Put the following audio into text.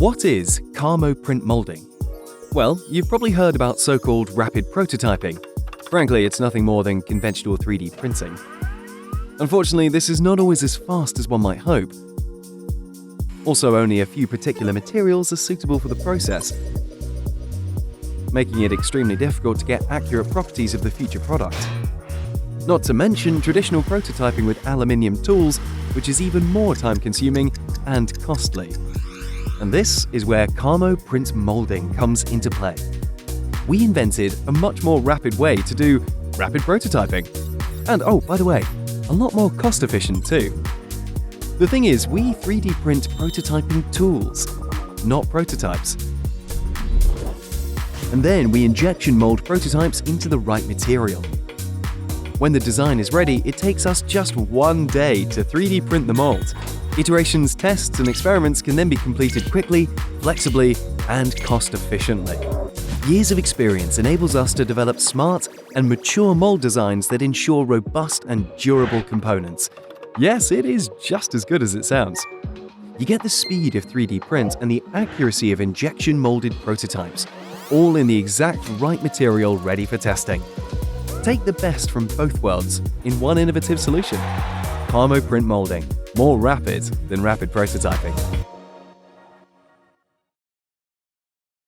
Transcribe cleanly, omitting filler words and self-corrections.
What is Carmo Print Moulding? Well, you've probably heard about so-called rapid prototyping. Frankly, it's nothing more than conventional 3D printing. Unfortunately, this is not always as fast as one might hope. Also, only a few particular materials are suitable for the process, making it extremely difficult to get accurate properties of the future product. Not to mention traditional prototyping with aluminium tools, which is even more time-consuming and costly. And this is where Carmo Print Moulding comes into play. We invented a much more rapid way to do rapid prototyping. And oh, by the way, a lot more cost-efficient too. The thing is, we 3D print prototyping tools, not prototypes. And then we injection mold prototypes into the right material. When the design is ready, it takes us just one day to 3D print the mold. Iterations, tests, and experiments can then be completed quickly, flexibly, and cost-efficiently. Years of experience enables us to develop smart and mature mold designs that ensure robust and durable components. Yes, it is just as good as it sounds. You get the speed of 3D print and the accuracy of injection-molded prototypes, all in the exact right material ready for testing. Take the best from both worlds in one innovative solution. Carmo Print Moulding, more rapid than rapid prototyping.